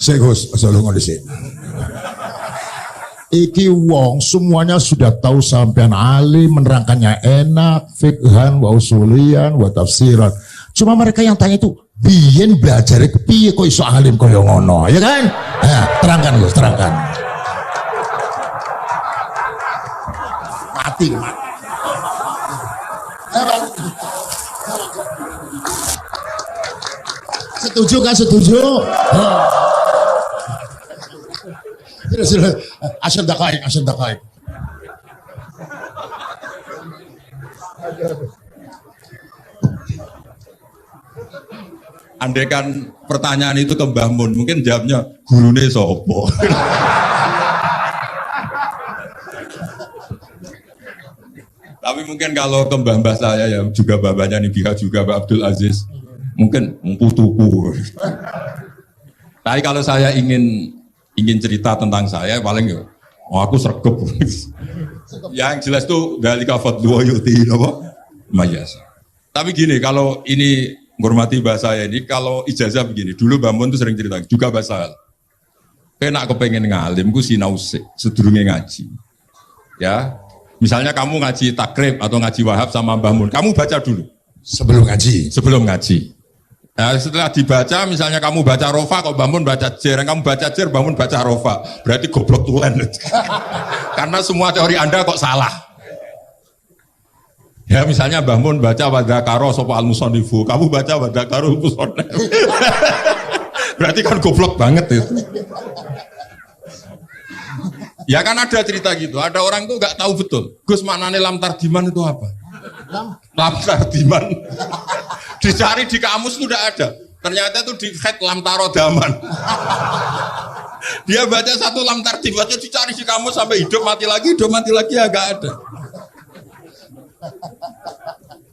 Sik Gus, aja lunga dhisik. Iki wong semuanya sudah tahu sampean alim, menerangkannya enak, fiqhan, wa usulian, wa tafsiran. Cuma mereka yang tanya itu, biyen belajar kepiye kok iso alim kaya ngono, ya kan? Nah, terangkan Gus, terangkan. Mati. Setuju kan, setuju? Sudah. Asal dakaik. Andai kan pertanyaan itu ke Mbah Mun, mungkin jawabnya gurune sopo. Tapi mungkin kalau ke mbah saya ya juga babanya Nibika juga Pak Abdul Aziz, mungkin putuku. Tapi kalau saya ingin cerita tentang saya paling ya, aku sregep. Yang jelas tuh dalika fadlu yuti apa? Mayasa. Tapi gini, kalau ini menghormati bahasa saya ini, kalau ijazah begini, dulu Mbah Mun tuh sering cerita, juga bahasa. Kena kepengen ngalim, ku sinau sedurunge ngaji. Ya, misalnya kamu ngaji takrib atau ngaji wahab sama Mbah Mun, kamu baca dulu. Sebelum ngaji. Nah, setelah dibaca, misalnya kamu baca rofa, kok Mbah Mun baca jer, kamu baca jer, Mbah Mun baca rofa, berarti goblok tulen. Karena semua teori Anda kok salah. Ya misalnya Mbah Mun baca wadakaro sopo al-musannifu, kamu baca wadakaro al-musannif. Berarti kan goblok banget itu. Ya kan ada cerita gitu, ada orang tuh nggak tahu betul. Gus maknanya lam tardiman itu apa? Lam tardiman. Dicari di kamus itu udah ada. Ternyata itu di head lam tarodaman. Dia baca satu lam tardiman, dicari di kamus sampai hidup mati lagi ya nggak ada.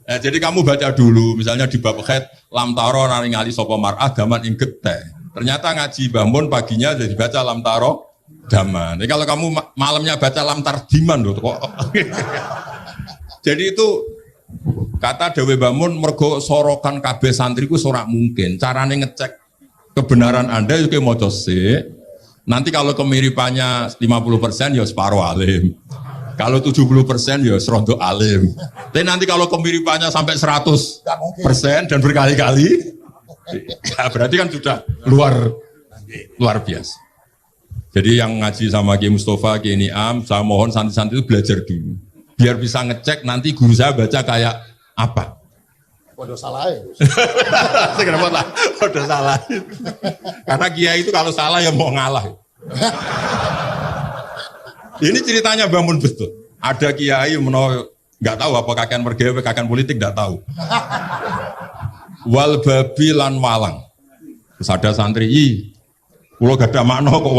Nah, jadi kamu baca dulu, misalnya di bab head lam taro naringali sopo mar'ah daman ing geteh. Ternyata ngaji Mbah Mun paginya jadi baca lam taro daman. Jadi kalau kamu malamnya baca lam tardiman loh kok. Jadi itu kata Dewi Mbah Mun mergo sorokan kabeh santriku ora mungkin. Carane ngecek kebenaran Anda itu maca sik. Nanti kalau kemiripannya 50% ya separuh alim. Kalau 70% ya serondo alim. Tapi nanti kalau kemiripannya sampai 100% dan berkali-kali, ya berarti kan sudah luar biasa. Jadi yang ngaji sama Ki Mustafa, Ki Niam, saya mohon santri-santri itu belajar dulu. Biar bisa ngecek nanti guru saya baca kayak apa. Waduh salah ya. Kenapa lah? Waduh salah. Karena kiai itu kalau salah ya mau ngalah. Ini ceritanya Mbah Mun betul. Ada kiai nggak tahu apa kakean mergawe, kakean politik nggak tahu. Wal babi lan walang. Terus ada santri, kulo gak ada makna kok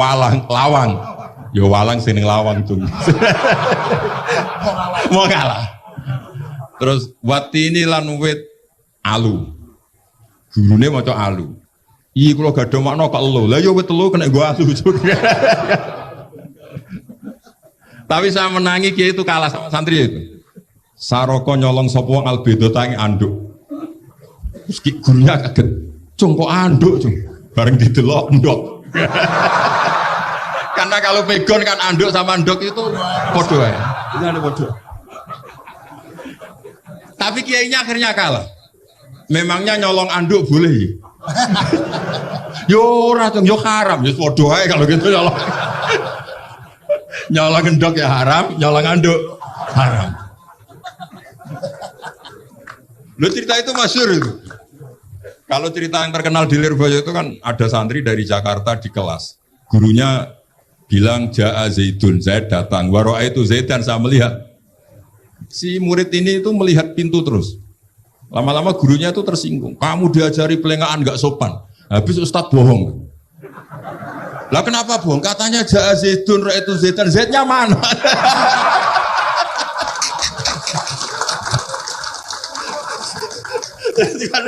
lawang. Ya walang sing lawang tuh. Mau ngalah. Terus watini lan wit alu. Gurune maca alu. Kulo gak ada makna kok elo. Lah ya wit telu kena gua alu. Tapi saya menangi kiai itu kalah sama santri itu. Saroko nyolong sapa wong albedo tangi anduk. Terus gurunya kaget. Cung kok anduk, cung. Bareng didelok ndok. Karena kalau pegon kan anduk sama ndok itu podo ya. Itu ada podo. Tapi kiainya akhirnya kalah. Memangnya nyolong anduk boleh? Yo ora cung, yo haram, yo podo ae kalau gitu nyolong. Nyolong gendok ya haram, nyolong anduk haram. Lu cerita itu masyhur itu. Kalau cerita yang terkenal di Lirboyo itu kan ada santri dari Jakarta di kelas. Gurunya bilang Ja'a Zaidun, Zaid datang. Waro'a itu Zaidan, saya melihat. Si murid ini itu melihat pintu terus. Lama-lama gurunya itu tersinggung. Kamu diajari pelengahan gak sopan. Habis Ustadz bohong. Lah kenapa bohong? Katanya Ja'a Zaidun, Ra itu Zaidan. Zaidnya mana?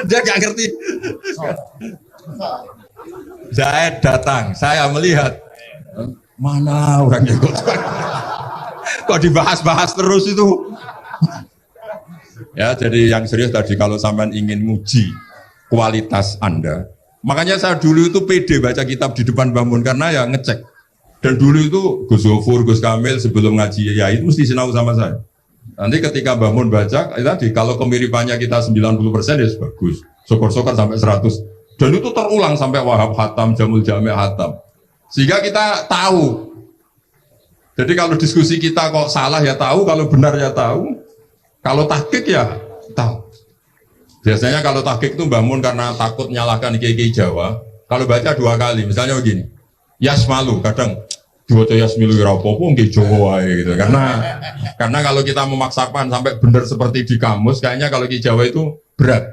Dia gak ngerti. Zaid datang, saya melihat. Mana orangnya kok dibahas-bahas terus itu. Ya, jadi yang serius tadi kalau sampean ingin nguji kualitas Anda, Makanya saya dulu itu pede baca kitab di depan Mbah Mun karena ya ngecek. Dan dulu itu Gus Zofur, Gus Kamil sebelum ngaji ya itu mesti sinau sama saya. Nanti ketika Mbah Mun baca, tadi kalau kemiripannya kita 90% ya bagus. Syukur-syukur sampai 100. Dan itu terulang sampai Wahab Hatam, Jamul Jami' Hatam. Sehingga kita tahu. Jadi kalau diskusi kita kok salah ya tahu, kalau benar ya tahu. Kalau tahqiq ya tahu. Biasanya kalau tahqiq itu Mbah Mun karena takut nyalahkan kiai-kiai Jawa, kalau baca 2 kali, misalnya begini. Yasmalu, kadang diwaca Yasmilu ya apa-apa nggih Jawa gitu. Karena kalau kita memaksakan sampai benar seperti di kamus, kayaknya kalau kiai Jawa itu berat.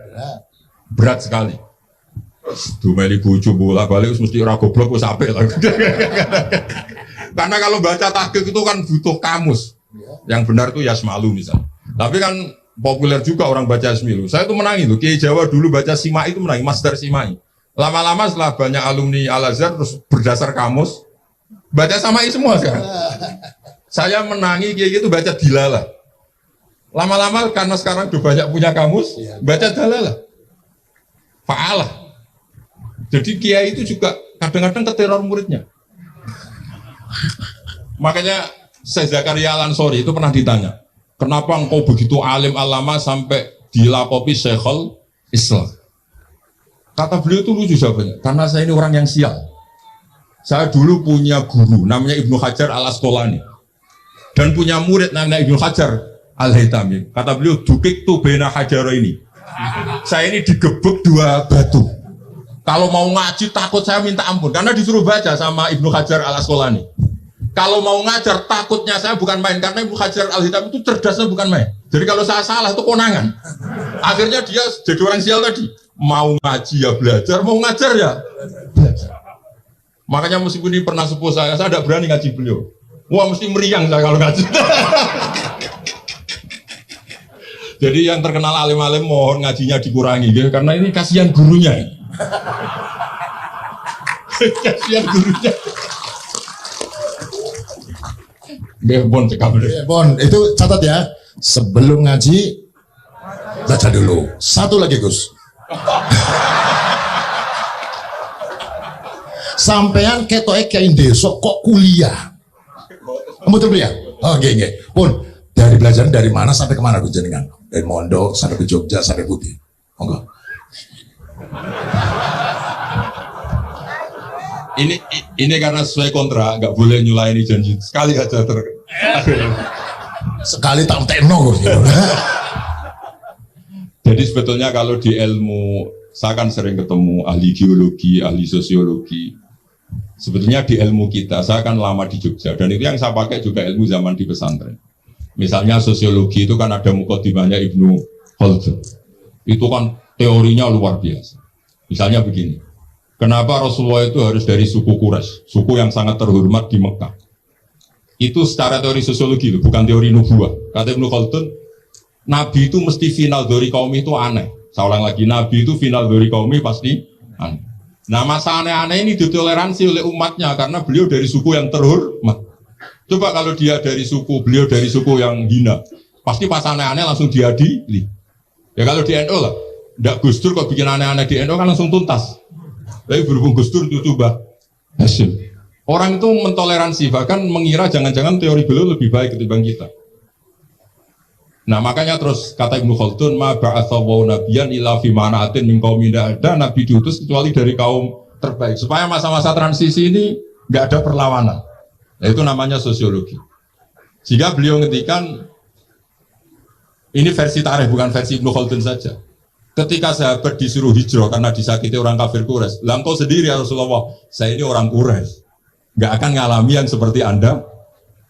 Berat sekali. Dumeli bojo bolak-balik mesti ora goblok wis apik lah. Karena kalau baca tahqiq itu kan butuh kamus. Yang benar itu Yasmalu misalnya. Tapi kan populer juga orang baca Yasmilu. Saya itu menangi tuh. Kiai Jawa dulu baca Simai itu menangi, Masdar Simai. Lama-lama setelah banyak alumni Al-Azhar terus berdasar kamus baca Samai semua sekarang. Saya menangi kiai itu baca Dilalah. Lama-lama karena sekarang udah banyak punya kamus, baca Dalalah. Fa'alah. Jadi kiai itu juga kadang-kadang keteror muridnya. Makanya Syekh Zakaria Al-Ansori itu pernah ditanya, kenapa engkau begitu alim alama sampai dilakopi Syekhul Islam? Kata beliau itu lucu jawabannya, karena saya ini orang yang sial. Saya dulu punya guru namanya Ibnu Hajar Al-Asqalani dan punya murid namanya Ibnu Hajar Al-Haytami. Kata beliau, dukik tu bena hajaro ini. Saya ini digebek 2 batu. Kalau mau ngaji takut saya minta ampun karena disuruh baca sama Ibnu Hajar Al-Asqalani. Kalau mau ngajar takutnya saya bukan main karena Ibnu Hajar Al-Haytami itu cerdasnya bukan main. Jadi kalau saya salah itu konangan. Akhirnya dia jadi orang sial tadi. Mau ngaji ya belajar, mau ngajar ya belajar. Makanya meskipun ini pernah sepuh saya tidak berani ngaji beliau. Wah mesti meriang saya kalau ngaji. Jadi yang terkenal alim-alim mohon ngajinya dikurangi ya, karena ini kasihan gurunya. Kasihan gurunya. Bon, Bon, itu catat ya. Sebelum ngaji baca dulu. Satu lagi Gus. Sampean ketoke kayak desa kok kuliah. Betul ya? Oh, nggih. Pun dari belajar dari mana sampai kemana Gus jenengan? Dari Mondok sampai ke Jogja sampai Putih. Monggo. Ini karena sesuai kontrak, nggak boleh nyulaini janji. Sekali aja Sekali tak tekno Gus. Jadi sebetulnya kalau di ilmu, saya kan sering ketemu ahli geologi, ahli sosiologi. Sebetulnya di ilmu kita, saya kan lama di Jogja, dan itu yang saya pakai juga ilmu zaman di pesantren. Misalnya sosiologi itu kan ada mukadimahnya Ibnu Khaldun. Itu kan teorinya luar biasa. Misalnya begini, kenapa Rasulullah itu harus dari suku Quraisy, suku yang sangat terhormat di Mekah? Itu secara teori sosiologi, bukan teori nubuah. Kata Ibnu Khaldun, Nabi itu mesti final dari kaum itu aneh. Saya ulang lagi, Nabi itu final dari kaum pasti aneh. Nah masa aneh-aneh ini ditoleransi oleh umatnya karena beliau dari suku yang terhormat. Coba kalau dia dari suku, beliau dari suku yang hina, pasti pas aneh-aneh langsung diadili. Ya kalau di NU lah, ndak Gus Dur kok bikin aneh-aneh di NU kan langsung tuntas. Tapi berhubung Gus Dur itu Mbah Hasyim. Orang itu mentoleransi, bahkan mengira jangan-jangan teori beliau lebih baik ketimbang kita. Nah makanya terus kata Ibnu Khaldun, ma ba'atsawu nabiyyan illa fi mana'atin min qaumin, ada nabi diutus kecuali dari kaum terbaik. Supaya masa-masa transisi ini nggak ada perlawanan. Nah, itu namanya sosiologi. Jika beliau ngendikan ini versi tarikh bukan versi Ibnu Khaldun saja. Ketika sahabat disuruh hijrah karena disakiti orang kafir Quraisy, lah engkau sendiri ya Rasulullah, saya ini orang Quraisy, nggak akan ngalami yang seperti Anda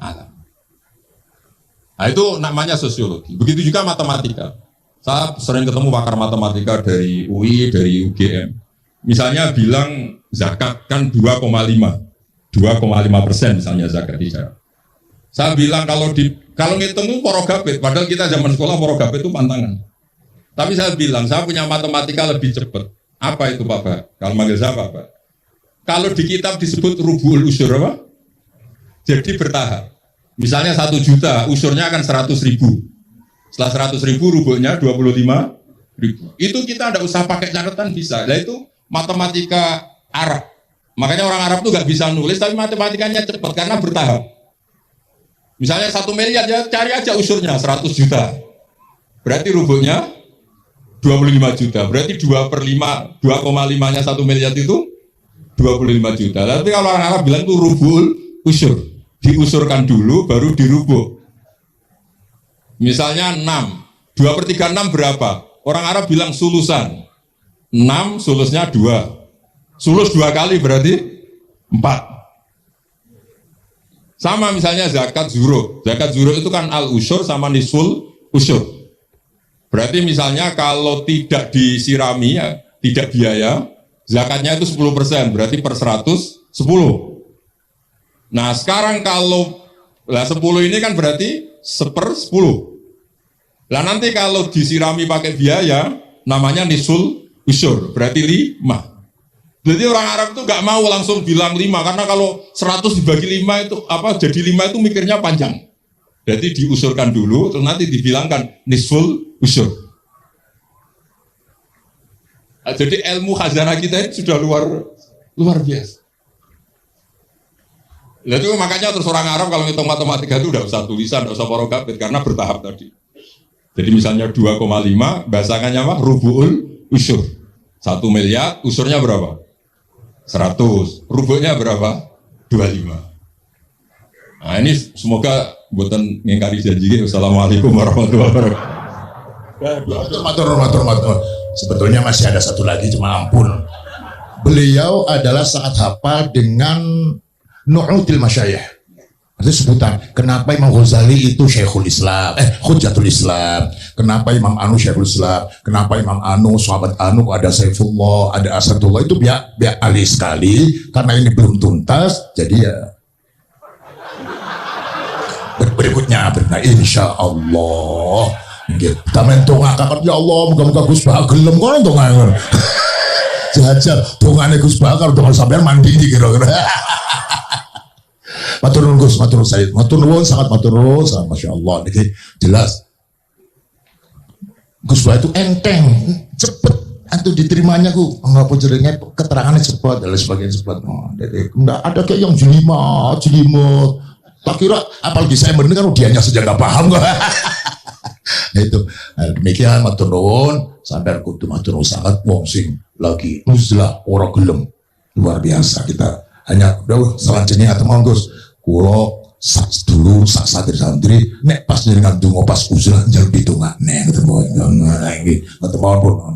alami. Nah itu namanya sosiologi. Begitu juga matematika. Saya sering ketemu pakar matematika dari UI, dari UGM. Misalnya bilang zakat kan 2,5% misalnya zakat di Jawa. Saya bilang kalau ngitung porogabit, padahal kita zaman sekolah porogabit itu pantangan. Tapi saya bilang saya punya matematika lebih cepat. Apa itu Pak Bah? Kalau manggil saya Pak Bah. Kalau di kitab disebut rubul usur apa? Jadi bertahap. Misalnya 1 juta, usurnya akan 100.000. Setelah 100.000 rubuknya 25.000. Itu kita tidak usah pakai catatan bisa. Nah itu matematika Arab. Makanya orang Arab tuh nggak bisa nulis, tapi matematikanya cepat karena bertahap. Misalnya 1 miliar, ya cari aja usurnya 100 juta. Berarti rubuhnya 25 juta. Berarti 2,5-nya 1 miliar itu 25 juta. Tapi kalau orang Arab bilang itu rubul usur. Diusurkan dulu, baru dirubuh. Misalnya 6. 2/3 6 berapa? Orang Arab bilang sulusan. 6, sulusnya 2. Sulus 2 kali berarti 4. Sama misalnya zakat zuro. Zakat zuro itu kan al-usyur sama nisul usyur. Berarti misalnya kalau tidak disirami, ya, tidak biaya, zakatnya itu 10%, berarti per 100, 10. Nah sekarang kalau 10 ini kan berarti 1/10. Nah nanti kalau disirami pakai biaya, namanya nisul usyur, berarti 5. Jadi orang Arab itu nggak mau langsung bilang 5, karena kalau 100 dibagi 5 itu jadi 5 itu mikirnya panjang. Jadi diusurkan dulu, terus nanti dibilangkan nisful usur. Nah, jadi ilmu khazanah kita itu sudah luar biasa. Nah, itu makanya terus orang Arab kalau ngitung matematika itu udah usah tulisan, udah usah porogabit, karena bertahap tadi. Jadi misalnya 2,5, bahasannya apa? Rubu'ul usur. 1 miliar, usurnya berapa? 100, rubuhnya berapa? 25. Nah ini semoga buatan ngingkari janji. Wassalamualaikum warahmatullahi wabarakatuh. Matur. Sebetulnya masih ada satu lagi, cuma ampun. Beliau adalah sangat hafal dengan nu'util masyayikh. Itu sebutan. Kenapa Imam Ghazali itu Syekhul Islam, Hujjatul Islam. Kenapa Imam Anu Syekhul Islam. Kenapa Imam Anu, sahabat Anu, ada Saifullah, ada Asadullah. Itu biar alih sekali. Karena ini belum tuntas. Jadi ya berikutnya insya Allah. Kita mentongakakan, ya Allah, moga-moga Gus Bakar gelem kok entongakakan. Jajar, dongane Gus Bakar, dongan sampean mandi kira-kira. Matur nuwun Gus, matur nuwun Said, matur nuwun sangat masya Allah. Ini jelas Gus Bakar itu enteng, cepet, antu diterimanya ku, nggak pun jeringnya keterangannya cepat dan sebagainya cepat. Jadi nggak ada kayak yang jelimet. Tak kira apalagi saya mendengar dianya saja nggak paham kok. Nah, itu demikian matur nuwun, sampai kudu matur nuwun sangat wong sing lagi uzlah ora gelem luar biasa. Kita hanya udah selanjutnya atau Gus kulo dulu sak santri nek pas jenengan donga pas uzlah njal pitungane ketemu lagi ketemu pun